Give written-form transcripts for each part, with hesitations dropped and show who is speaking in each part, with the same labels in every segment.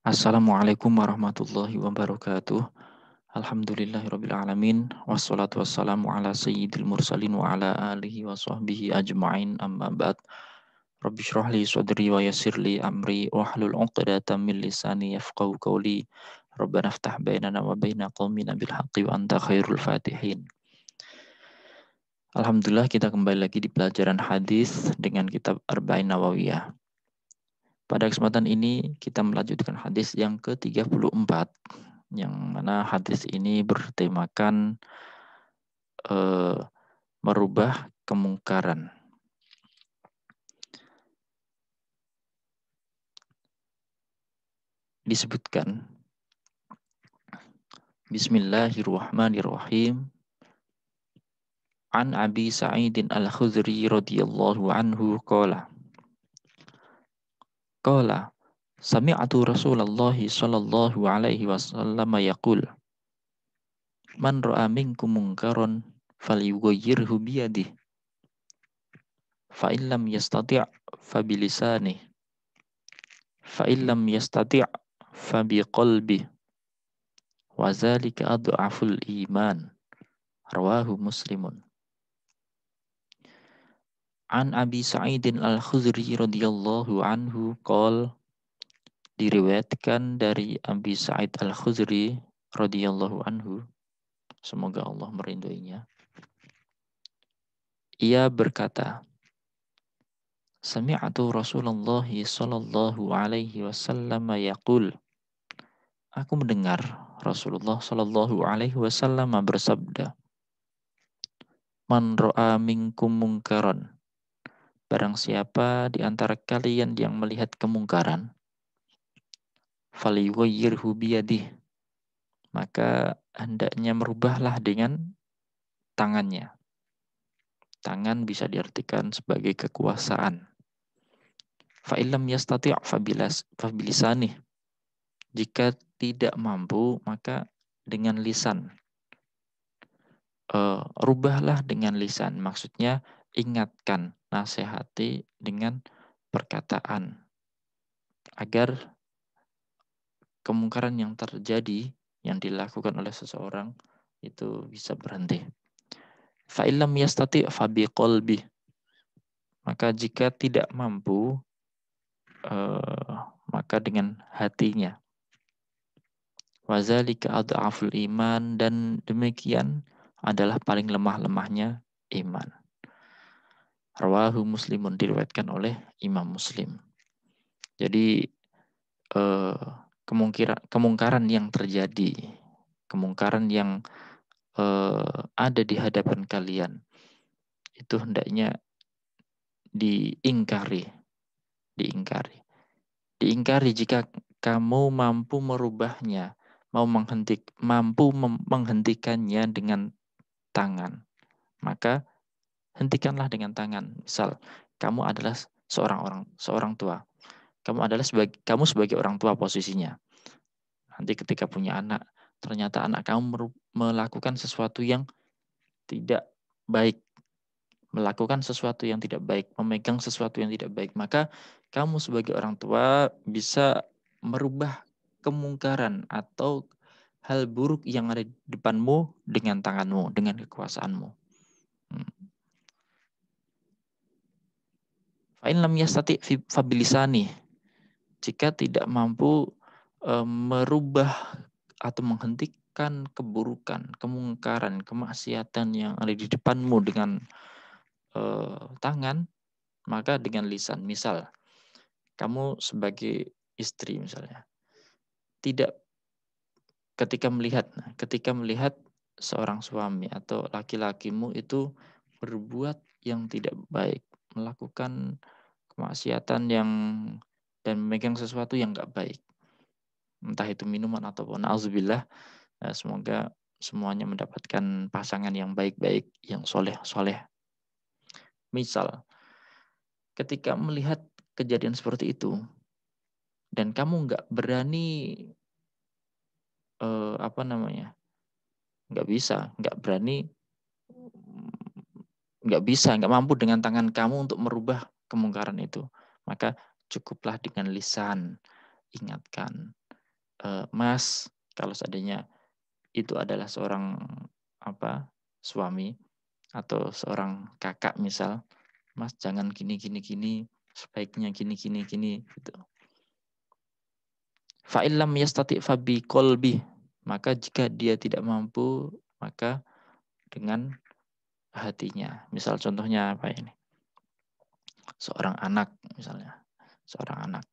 Speaker 1: Assalamualaikum warahmatullahi wabarakatuh. Alhamdulillahirabbil alamin wassalatu wassalamu ala sayyidil mursalin wa ala alihi wa sahbihi ajmain amma ba'd. Rabbi shrah li sadri wa yassir li amri wahlul 'uqdatam min lisani yafqahu qawli. Rabbana iftah bainana wa baina qaumina bil haqqi wa anta khairul fatihin. Alhamdulillah kita kembali lagi di pelajaran hadis dengan kitab Arba'in Nawawiyah. Pada kesempatan ini kita melanjutkan hadis yang ke-34 yang mana hadis ini bertemakan merubah kemungkaran. Disebutkan Bismillahirrahmanirrahim. An Abi Sa'idin Al-Khudri radhiyallahu anhu qala sami'tu Rasulullah sallallahu alaihi wasallam yaqul man ra'a minkum munkaran falyughayyirhu biyadihi fa illam yastati' fa bilisanihi fa illam yastati' fa biqalbihi wa dzalika adhaful iman. Rawahu Muslimun. An Abi Sa'idin Al-Khudri radhiyallahu anhu diriwayatkan dari Abi Sa'id Al-Khudri radhiyallahu anhu, semoga Allah meridhoinya. Ia berkata, Sami'tu Rasulullah sallallahu alaihi wasallam yaqul. Aku mendengar Rasulullah sallallahu alaihi wasallam bersabda, Man ra'a minkum munkaran. Barang siapa di antara kalian yang melihat kemungkaran, falyughayyirhu biyadihi, maka hendaknya merubahlah dengan tangannya. Tangan bisa diartikan sebagai kekuasaan. Fa illam yastati' fabilisanih. Jika tidak mampu, maka dengan lisan. Rubahlah dengan lisan. Maksudnya ingatkan, nasihati dengan perkataan. Agar kemungkaran yang terjadi, yang dilakukan oleh seseorang, itu bisa berhenti. Fa illam yastati' fa biqalbi. Maka jika tidak mampu, maka dengan hatinya. Wazalika adhaful iman, dan demikian adalah paling lemah-lemahnya iman. Rawahu Muslimun, diriwayatkan oleh Imam Muslim. Jadi kemungkaran yang terjadi, kemungkaran yang ada di hadapan kalian, itu hendaknya diingkari jika kamu mampu merubahnya, mampu menghentikannya dengan tangan, maka hentikanlah dengan tangan. Misal kamu adalah seorang tua, kamu sebagai orang tua posisinya. Nanti ketika punya anak, ternyata anak kamu melakukan sesuatu yang tidak baik, memegang sesuatu yang tidak baik, maka kamu sebagai orang tua bisa merubah kemungkaran atau hal buruk yang ada di depanmu dengan tanganmu, dengan kekuasaanmu. Fa in lam yastati fa bilisani. Jika tidak mampu merubah atau menghentikan keburukan, kemungkaran, kemaksiatan yang ada di depanmu dengan tangan, maka dengan lisan. Misal kamu sebagai istri misalnya, ketika melihat seorang suami atau laki-lakimu itu berbuat yang tidak baik, melakukan kemaksiatan dan memegang sesuatu yang enggak baik, entah itu minuman ataupun auzubillah, semoga semuanya mendapatkan pasangan yang baik-baik, yang soleh. Misal ketika melihat kejadian seperti itu dan kamu nggak berani nggak mampu dengan tangan kamu untuk merubah kemungkaran itu, maka cukuplah dengan lisan, ingatkan, Mas, kalau seandainya itu adalah seorang suami atau seorang kakak misal, Mas jangan gini gini gini, sebaiknya gini gini gini gitu. Fa illam yastati fa bi qalbi, maka jika dia tidak mampu, maka dengan hatinya. Misal contohnya apa ini? Seorang anak misalnya, seorang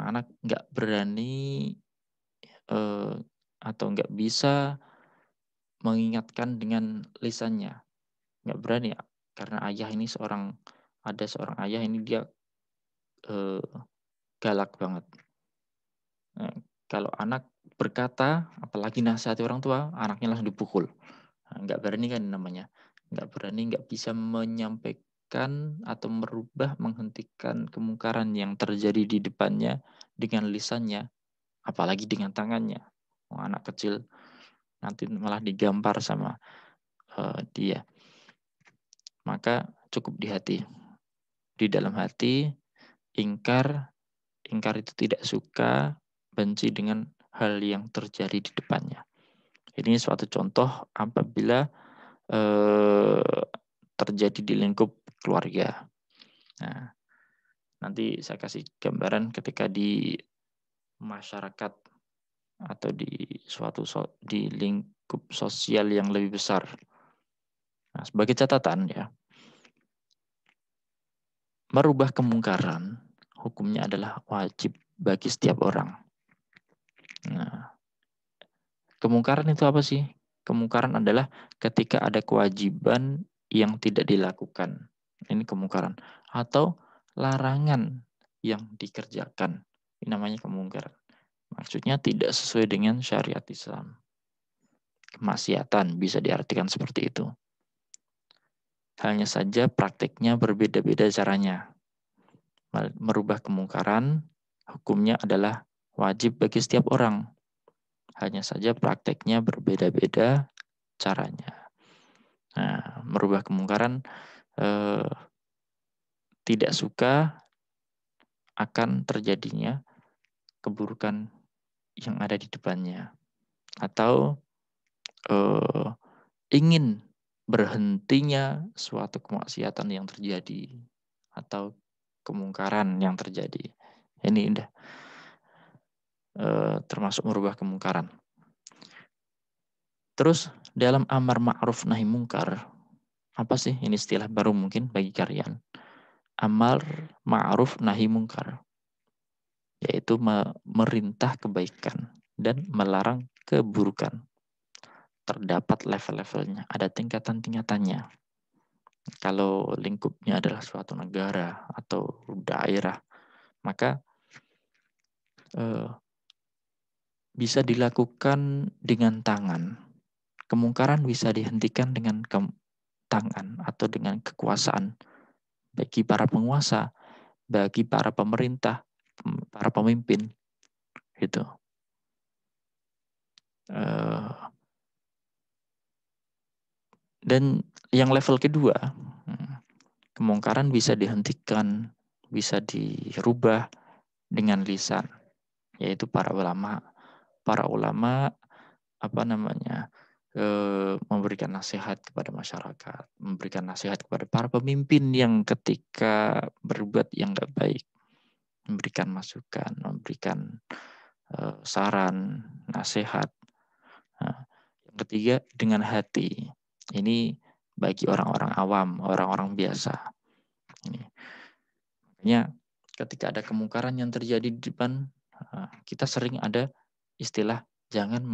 Speaker 1: anak nggak berani atau nggak bisa mengingatkan dengan lisannya, nggak berani karena ayah ini ada seorang ayah ini dia eh, galak banget. Nah, kalau anak berkata, apalagi nasihati orang tua, anaknya langsung dipukul. Nah, nggak berani kan namanya, nggak berani, nggak bisa menyampaikan atau merubah, menghentikan kemungkaran yang terjadi di depannya dengan lisannya, apalagi dengan tangannya. Anak kecil nanti malah digampar sama dia. Maka cukup di hati. Di dalam hati, ingkar itu tidak suka, benci dengan hal yang terjadi di depannya. Ini suatu contoh apabila terjadi di lingkup keluarga. Nah, nanti saya kasih gambaran ketika di masyarakat atau di lingkup sosial yang lebih besar. Nah, sebagai catatan ya, merubah kemungkaran hukumnya adalah wajib bagi setiap orang. Nah, kemungkaran itu apa sih? Kemungkaran adalah ketika ada kewajiban yang tidak dilakukan. Ini kemungkaran. Atau larangan yang dikerjakan. Ini namanya kemungkaran. Maksudnya tidak sesuai dengan syariat Islam. Kemaksiatan bisa diartikan seperti itu. Hanya saja prakteknya berbeda-beda caranya. Merubah kemungkaran, hukumnya adalah wajib bagi setiap orang. Hanya saja prakteknya berbeda-beda caranya. Nah, merubah kemungkaran tidak suka akan terjadinya keburukan yang ada di depannya. Atau ingin berhentinya suatu kemaksiatan yang terjadi. Atau kemungkaran yang terjadi. Ini udah termasuk merubah kemungkaran. Terus dalam amar ma'ruf nahi mungkar, apa sih ini istilah baru mungkin bagi kalian? Amar ma'ruf nahi mungkar, yaitu merintah kebaikan dan melarang keburukan. Terdapat level-levelnya, ada tingkatan-tingkatannya. Kalau lingkupnya adalah suatu negara atau daerah, maka bisa dilakukan dengan tangan. Kemungkaran bisa dihentikan dengan tangan atau dengan kekuasaan bagi para penguasa, bagi para pemerintah, para pemimpin, gitu. Dan yang level kedua, kemungkaran bisa dihentikan, bisa dirubah dengan lisan, yaitu para ulama memberikan nasihat kepada masyarakat, memberikan nasihat kepada para pemimpin yang ketika berbuat yang nggak baik, memberikan masukan, memberikan saran, nasihat. Nah, yang ketiga dengan hati. Ini bagi orang-orang awam, orang-orang biasa. Makanya ketika ada kemungkaran yang terjadi di depan, kita sering ada istilah jangan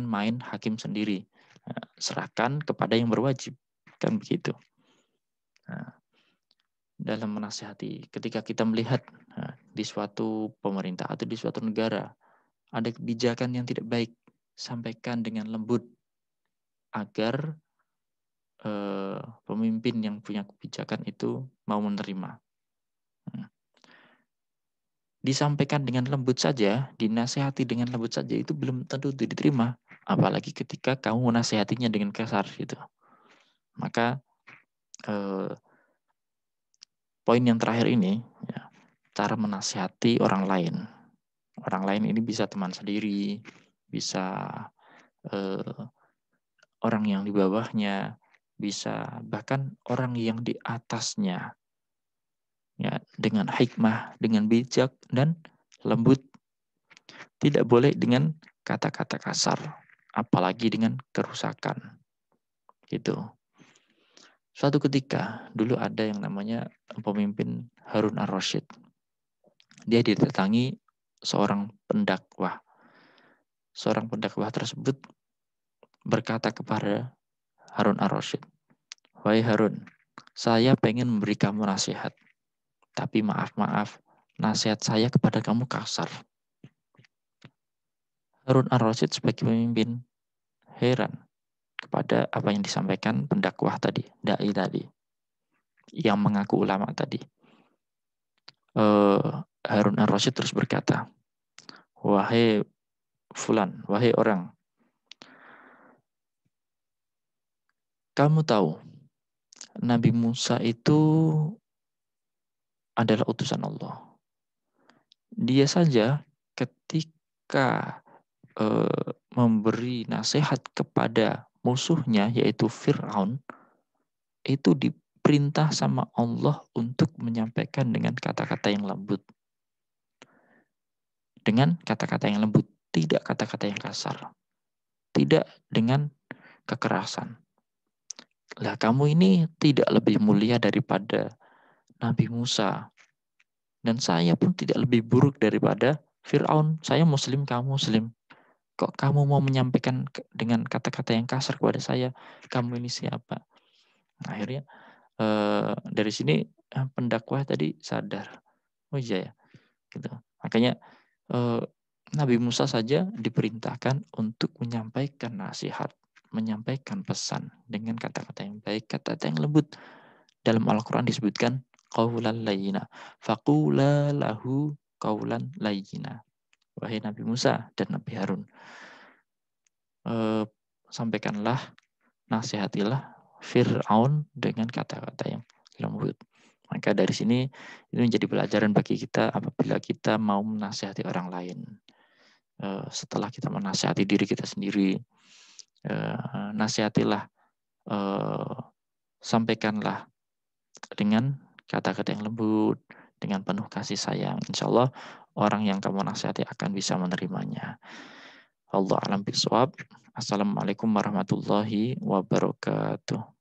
Speaker 1: main hakim sendiri. Serahkan kepada yang berwajib. Kan begitu. Dalam menasihati, ketika kita melihat di suatu pemerintah atau di suatu negara ada kebijakan yang tidak baik, sampaikan dengan lembut agar pemimpin yang punya kebijakan itu mau menerima. Disampaikan dengan lembut saja, dinasehati dengan lembut saja itu belum tentu diterima, apalagi ketika kamu menasehatinya dengan kasar gitu. Maka poin yang terakhir ini, ya, cara menasehati orang lain. Orang lain ini bisa teman sendiri, bisa orang yang di bawahnya, bisa bahkan orang yang di atasnya. Ya, dengan hikmah, dengan bijak dan lembut. Tidak boleh dengan kata-kata kasar, apalagi dengan kerusakan. Gitu. Suatu ketika dulu ada yang namanya pemimpin Harun ar-Rasyid. Dia didatangi seorang pendakwah. Seorang pendakwah tersebut berkata kepada Harun ar-Rasyid, "Wahai Harun, saya pengen memberi kamu nasihat. Tapi maaf, nasihat saya kepada kamu kasar." Harun ar-Rasyid sebagai pemimpin heran kepada apa yang disampaikan pendakwah tadi, dai tadi, yang mengaku ulama tadi. Harun ar-Rasyid terus berkata, "Wahai fulan, wahai orang, kamu tahu Nabi Musa itu adalah utusan Allah. Dia saja ketika memberi nasihat kepada musuhnya yaitu Fir'aun, itu diperintah sama Allah untuk menyampaikan dengan kata-kata yang lembut. Dengan kata-kata yang lembut, tidak kata-kata yang kasar. Tidak dengan kekerasan. Lah kamu ini tidak lebih mulia daripada Nabi Musa. Dan saya pun tidak lebih buruk daripada Fir'aun. Saya muslim, kamu muslim. Kok kamu mau menyampaikan dengan kata-kata yang kasar kepada saya? Kamu ini siapa? Nah, akhirnya dari sini pendakwah tadi sadar. Oh iya ya, gitu. Makanya Nabi Musa saja diperintahkan untuk menyampaikan nasihat, menyampaikan pesan dengan kata-kata yang baik, kata-kata yang lembut. Dalam Al-Quran disebutkan qaulan layyina, faqula lahu qaulan layyina. Wahai Nabi Musa dan Nabi Harun, sampaikanlah, nasihatilah Fir'aun dengan kata-kata yang lembut. Maka dari sini ini menjadi pelajaran bagi kita apabila kita mau menasihati orang lain. Setelah kita menasihati diri kita sendiri, nasihatilah, sampaikanlah dengan kata-kata yang lembut, dengan penuh kasih sayang. Insya Allah orang yang kamu nasihati akan bisa menerimanya. Allah alam bisawab. Assalamualaikum warahmatullahi wabarakatuh.